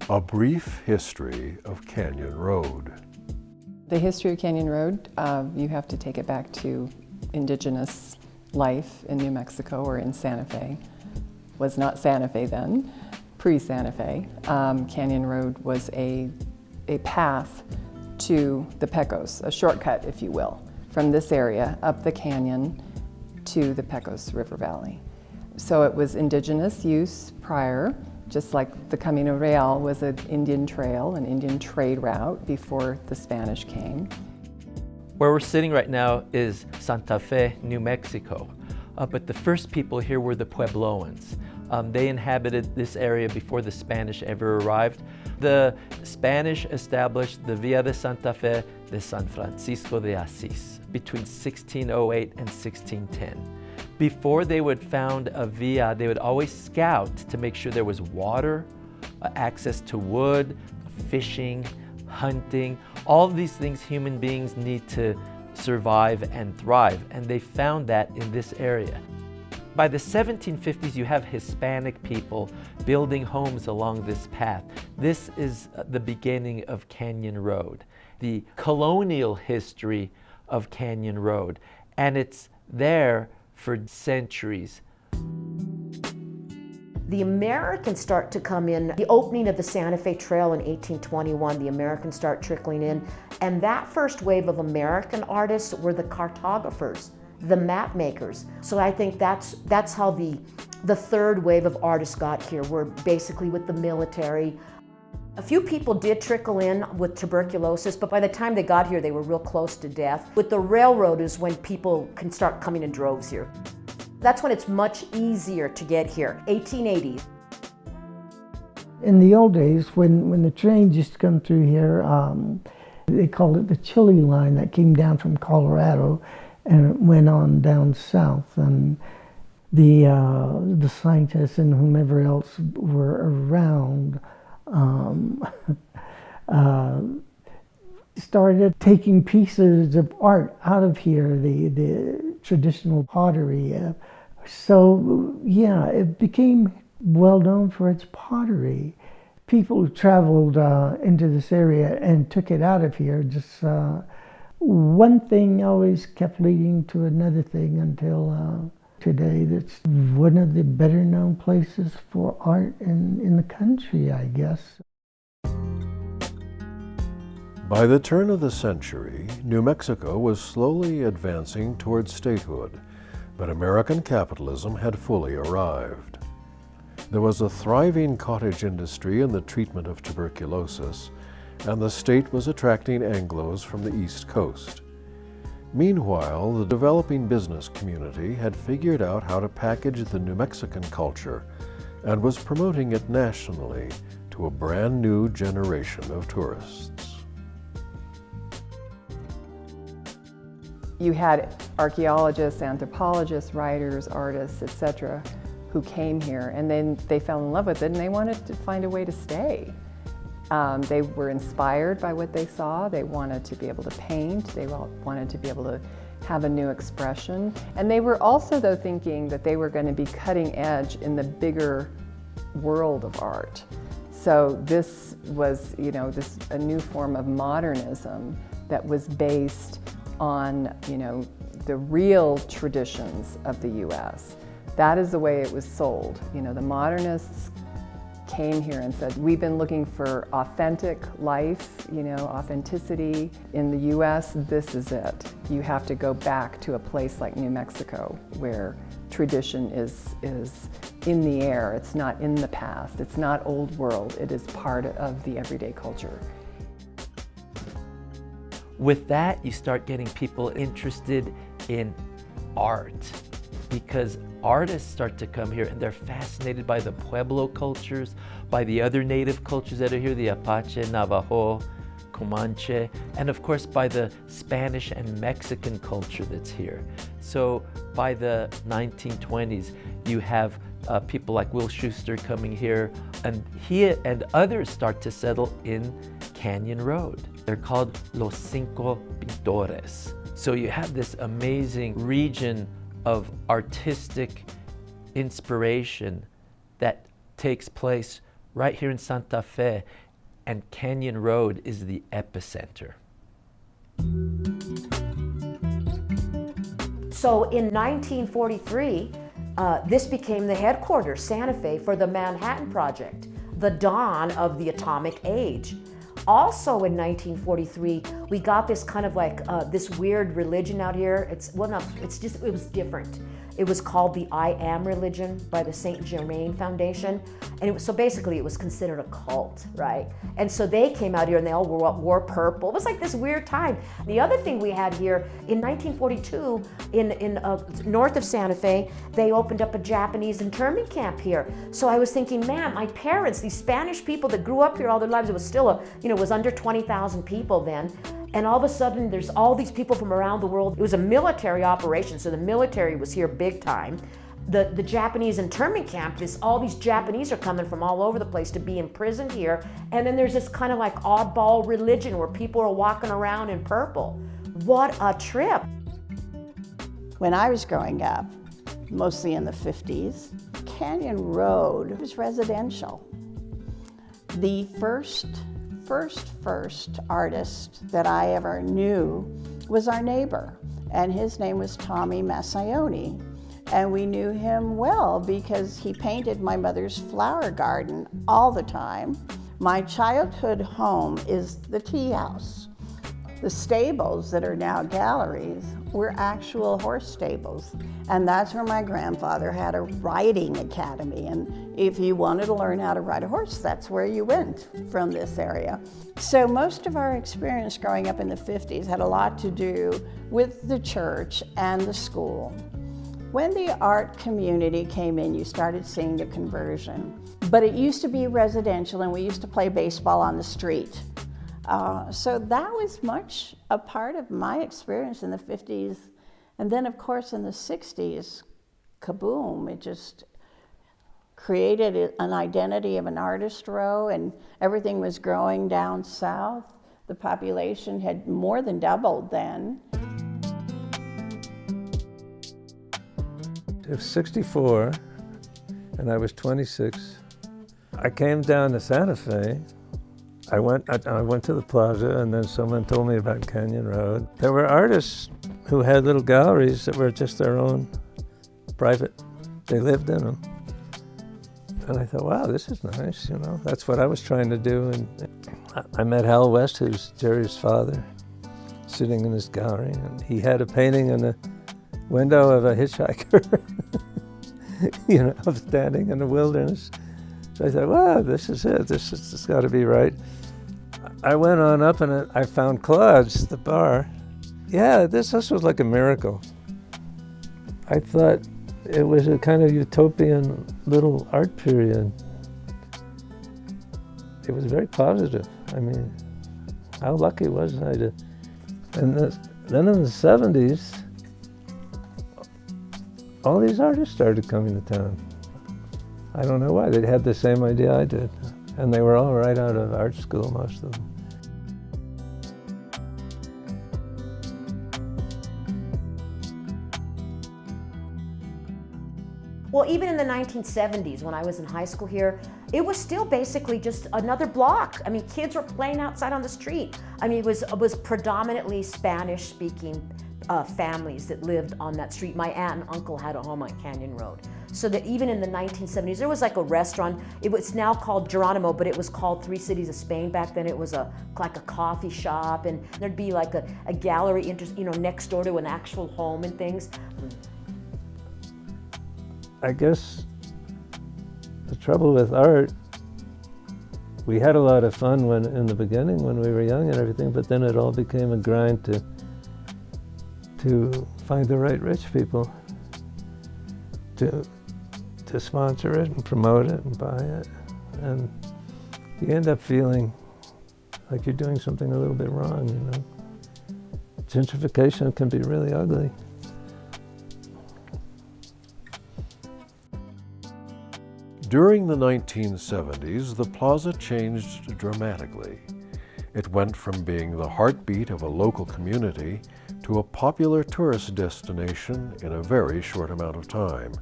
A brief history of Canyon Road. The history of Canyon Road, you have to take it back to indigenous life in New Mexico or in Santa Fe. Was not Santa Fe then, pre-Santa Fe. Canyon Road was a path to the Pecos, a shortcut, if you will, from this area up the canyon to the Pecos River Valley. So it was indigenous use prior, just like the Camino Real was an Indian trail, an Indian trade route before the Spanish came. Where we're sitting right now is Santa Fe, New Mexico. But the first people here were the Puebloans. They inhabited this area before the Spanish ever arrived. The Spanish established the Via de Santa Fe de San Francisco de Asís between 1608 and 1610. Before they would found a via, they would always scout to make sure there was water, access to wood, fishing, hunting, all of these things human beings need to survive and thrive, and they found that in this area. By the 1750s, you have Hispanic people building homes along this path. This is the beginning of Canyon Road, the colonial history of Canyon Road, and it's there for centuries. The Americans start to come in. The opening of the Santa Fe Trail in 1821, the Americans start trickling in. And that first wave of American artists were the cartographers, the map makers. So I think that's how the third wave of artists got here, were basically with the military. A few people did trickle in with tuberculosis, but by the time they got here, they were real close to death. With the railroad is when people can start coming in droves here. That's when it's much easier to get here, 1880s. In the old days, when the trains used to come through here, they called it the Chili line that came down from Colorado and it went on down south. And the scientists and whomever else were around started taking pieces of art out of here, the traditional pottery. So yeah, it became well known for its pottery. People traveled into this area and took it out of here. Just one thing always kept leading to another thing until today. That's one of the better known places for art in the country, I guess. By the turn of the century, New Mexico was slowly advancing towards statehood, but American capitalism had fully arrived. There was a thriving cottage industry in the treatment of tuberculosis, and the state was attracting Anglos from the East Coast. Meanwhile, the developing business community had figured out how to package the New Mexican culture and was promoting it nationally to a brand new generation of tourists. You had archaeologists, anthropologists, writers, artists, etc., who came here, and then they fell in love with it and they wanted to find a way to stay. They were inspired by what they saw. They wanted to be able to paint. They wanted to be able to have a new expression. And they were also, though, thinking that they were going to be cutting edge in the bigger world of art. So this was, a new form of modernism that was based on, the real traditions of the U.S. That is the way it was sold. The modernists came here and said, we've been looking for authentic life, authenticity in the U.S. This is it. You have to go back to a place like New Mexico where tradition is in the air. It's not in the past. It's not old world. It is part of the everyday culture. With that, you start getting people interested in art, because artists start to come here and they're fascinated by the Pueblo cultures, by the other native cultures that are here, the Apache, Navajo, Comanche, and of course by the Spanish and Mexican culture that's here. So by the 1920s, you have people like Will Schuster coming here, and he and others start to settle in Canyon Road. They're called Los Cinco Pintores. So you have this amazing region of artistic inspiration that takes place right here in Santa Fe, and Canyon Road is the epicenter. So in 1943, this became the headquarters, Santa Fe, for the Manhattan Project, the dawn of the atomic age. Also in 1943, we got this kind of like this weird religion out here. It was different. It was called the I Am religion by the Saint Germain Foundation. And so basically it was considered a cult, right? And so they came out here and they all wore purple. It was like this weird time. The other thing we had here, in 1942, in north of Santa Fe, they opened up a Japanese internment camp here. So I was thinking, man, my parents, these Spanish people that grew up here all their lives, it was still it was under 20,000 people then. And all of a sudden, there's all these people from around the world. It was a military operation, so the military was here big time. The Japanese internment camp, all these Japanese are coming from all over the place to be imprisoned here. And then there's this kind of like oddball religion where people are walking around in purple. What a trip. When I was growing up, mostly in the 50s, Canyon Road was residential. The first artist that I ever knew was our neighbor, and his name was Tommy Macaione. And we knew him well because he painted my mother's flower garden all the time. My childhood home is the tea house. The stables that are now galleries were actual horse stables. And that's where my grandfather had a riding academy. And if you wanted to learn how to ride a horse, that's where you went from this area. So most of our experience growing up in the 50s had a lot to do with the church and the school. When the art community came in, you started seeing the conversion. But it used to be residential, and we used to play baseball on the street. So that was much a part of my experience in the 50s. And then, of course, in the 60s, kaboom, it just created an identity of an artist row, and everything was growing down south. The population had more than doubled then. It was 64, and I was 26. I came down to Santa Fe. I went to the plaza, and then someone told me about Canyon Road. There were artists who had little galleries that were just their own private. They lived in them. And I thought, wow, this is nice, That's what I was trying to do. And I met Hal West, who's Jerry's father, sitting in his gallery, and he had a painting in the window of a hitchhiker, of standing in the wilderness. So I thought, wow, this is it. This has got to be right. I went on up and I found Claude's, the bar. Yeah, this was like a miracle. I thought it was a kind of utopian little art period. It was very positive. I mean, how lucky was I to... And then in the 70s, all these artists started coming to town. I don't know why. They had the same idea I did. And they were all right out of art school, most of them. Well, even in the 1970s, when I was in high school here, it was still basically just another block. I mean, kids were playing outside on the street. I mean, it was predominantly Spanish-speaking families that lived on that street. My aunt and uncle had a home on Canyon Road. So that even in the 1970s, there was like a restaurant. It's now called Geronimo, but it was called Three Cities of Spain back then. It was like a coffee shop, and there'd be like a gallery, next door to an actual home and things. I guess the trouble with art, we had a lot of fun in the beginning when we were young and everything, but then it all became a grind to find the right rich people to sponsor it and promote it and buy it. And you end up feeling like you're doing something a little bit wrong, Gentrification can be really ugly. During the 1970s, the plaza changed dramatically. It went from being the heartbeat of a local community to a popular tourist destination in a very short amount of time.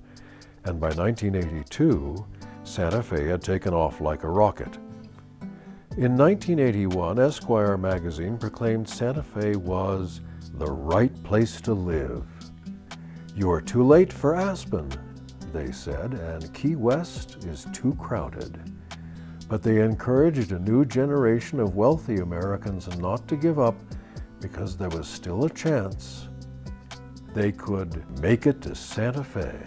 And by 1982, Santa Fe had taken off like a rocket. In 1981, Esquire magazine proclaimed Santa Fe was the right place to live. "You're too late for Aspen," they said, "and Key West is too crowded." But they encouraged a new generation of wealthy Americans not to give up because there was still a chance they could make it to Santa Fe.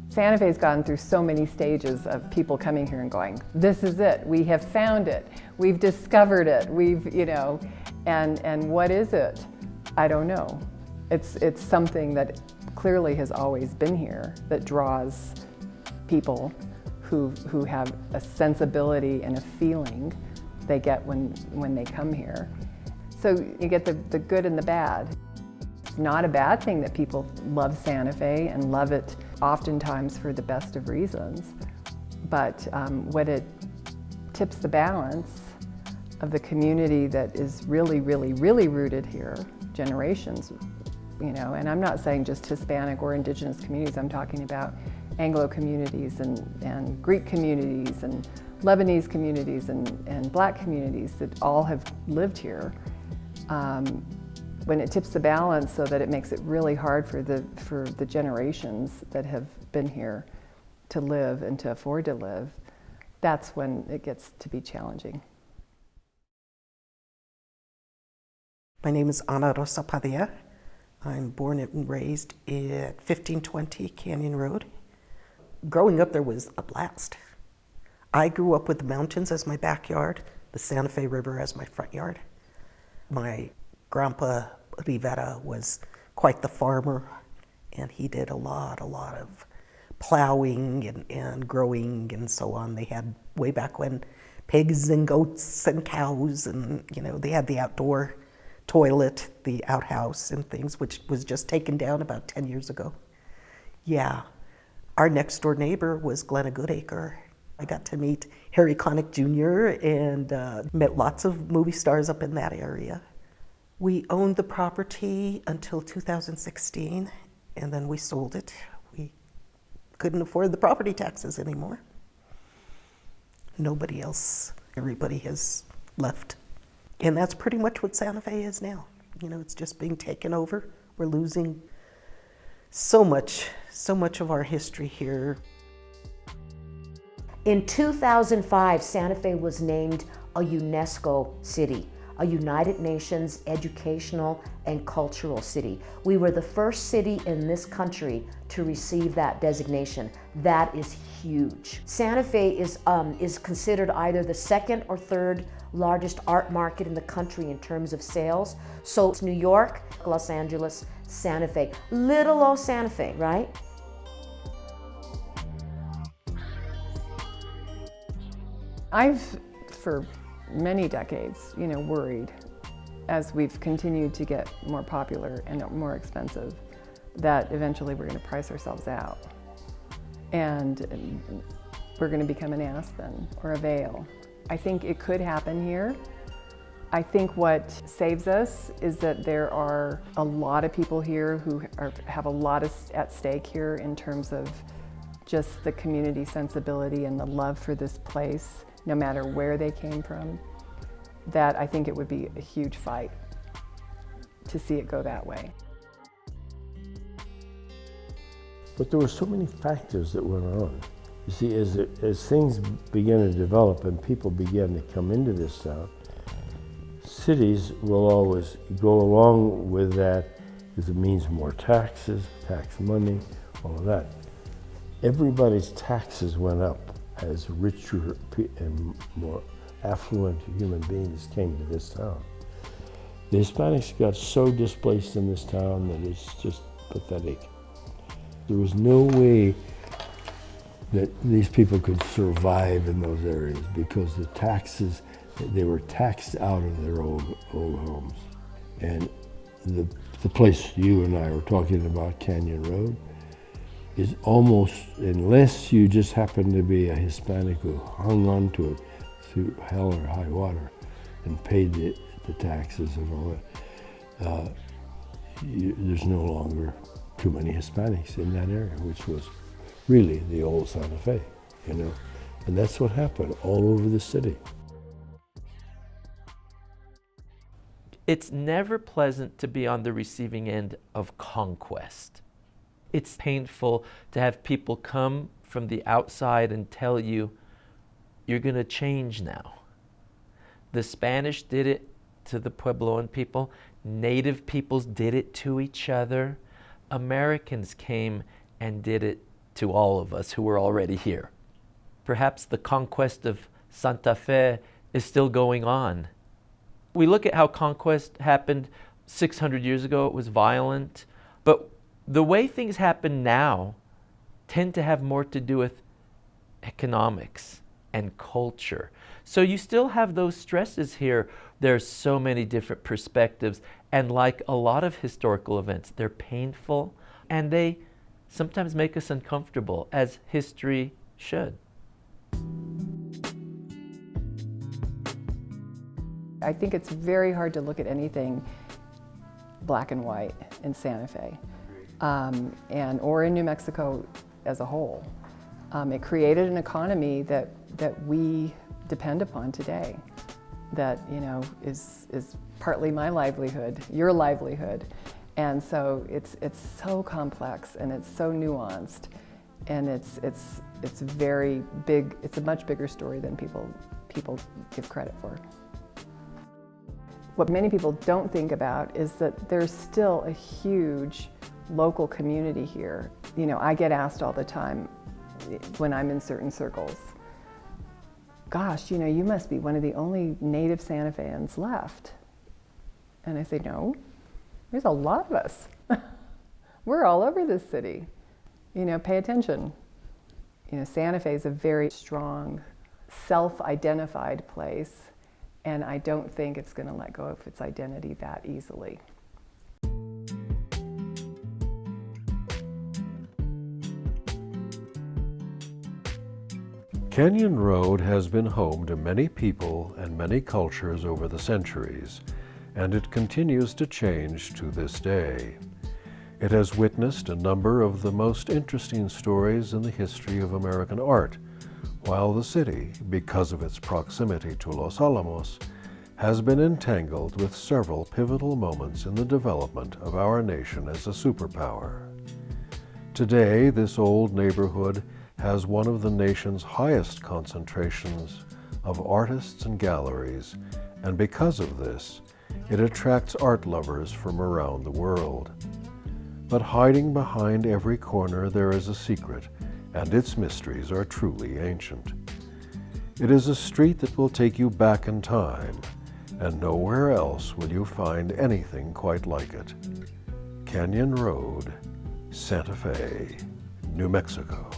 Santa Fe's gone through so many stages of people coming here and going, "This is it, we have found it, we've discovered it, and what is it? I don't know." It's something that clearly has always been here that draws people who have a sensibility and a feeling they get when they come here. So you get the good and the bad. It's not a bad thing that people love Santa Fe and love it oftentimes for the best of reasons. But when it tips the balance of the community that is really, really, really rooted here, generations, and I'm not saying just Hispanic or Indigenous communities, I'm talking about Anglo communities and Greek communities and Lebanese communities and Black communities that all have lived here. When it tips the balance so that it makes it really hard for the generations that have been here to live and to afford to live, that's when it gets to be challenging. My name is Rosa Padilla. I'm born and raised at 1520 Canyon Road. Growing up there was a blast. I grew up with the mountains as my backyard, the Santa Fe River as my front yard. My grandpa Rivera was quite the farmer, and he did a lot of plowing and growing and so on. They had, way back when, pigs and goats and cows, and they had the outdoor toilet, the outhouse and things, which was just taken down about 10 years ago. Yeah, our next door neighbor was Glenna Goodacre. I got to meet Harry Connick Jr. and met lots of movie stars up in that area. We owned the property until 2016, and then we sold it. We couldn't afford the property taxes anymore. Nobody else, everybody has left. And that's pretty much what Santa Fe is now. It's just being taken over. We're losing so much of our history here. In 2005, Santa Fe was named a UNESCO city, a United Nations educational and cultural city. We were the first city in this country to receive that designation. That is huge. Santa Fe is considered either the second or third largest art market in the country in terms of sales. So it's New York, Los Angeles, Santa Fe. Little old Santa Fe, right? I've, for many decades, worried as we've continued to get more popular and more expensive that eventually we're going to price ourselves out and we're going to become an Aspen or a Vail. I think it could happen here. I think what saves us is that there are a lot of people here who have a lot at stake here in terms of just the community sensibility and the love for this place, no matter where they came from, that I think it would be a huge fight to see it go that way. But there were so many factors that went on. You see, as things began to develop and people began to come into this town, cities will always go along with that because it means more taxes, tax money, all of that. Everybody's taxes went up as richer and more affluent human beings came to this town. The Hispanics got so displaced in this town that it's just pathetic. There was no way that these people could survive in those areas because the taxes, they were taxed out of their old homes. And the place you and I were talking about, Canyon Road, is almost, unless you just happen to be a Hispanic who hung on to it through hell or high water and paid the taxes and all that, there's no longer too many Hispanics in that area, which was really the old Santa Fe. you know. And that's what happened all over the city. It's never pleasant to be on the receiving end of conquest. It's painful to have people come from the outside and tell you, you're going to change now. The Spanish did it to the Puebloan people. Native peoples did it to each other. Americans came and did it to all of us who were already here. Perhaps the conquest of Santa Fe is still going on. We look at how conquest happened 600 years ago. It was violent. But the way things happen now tend to have more to do with economics and culture. So you still have those stresses here. There's so many different perspectives. And like a lot of historical events, they're painful and they sometimes make us uncomfortable, as history should. I think it's very hard to look at anything black and white in Santa Fe or in New Mexico as a whole. It created an economy that we depend upon today, that is partly my livelihood, your livelihood, and so it's so complex and it's so nuanced, and it's very big. It's a much bigger story than people give credit for. What many people don't think about is that there's still a huge local community here. I get asked all the time when I'm in certain circles, gosh, you must be one of the only native Santa Feans left. And I say, no, there's a lot of us. We're all over this city. Pay attention. Santa Fe is a very strong, self-identified place. And I don't think it's going to let go of its identity that easily. Canyon Road has been home to many people and many cultures over the centuries, and it continues to change to this day. It has witnessed a number of the most interesting stories in the history of American art, while the city, because of its proximity to Los Alamos, has been entangled with several pivotal moments in the development of our nation as a superpower. Today, this old neighborhood has one of the nation's highest concentrations of artists and galleries, and because of this, it attracts art lovers from around the world. But hiding behind every corner there is a secret, and its mysteries are truly ancient. It is a street that will take you back in time, and nowhere else will you find anything quite like it. Canyon Road, Santa Fe, New Mexico.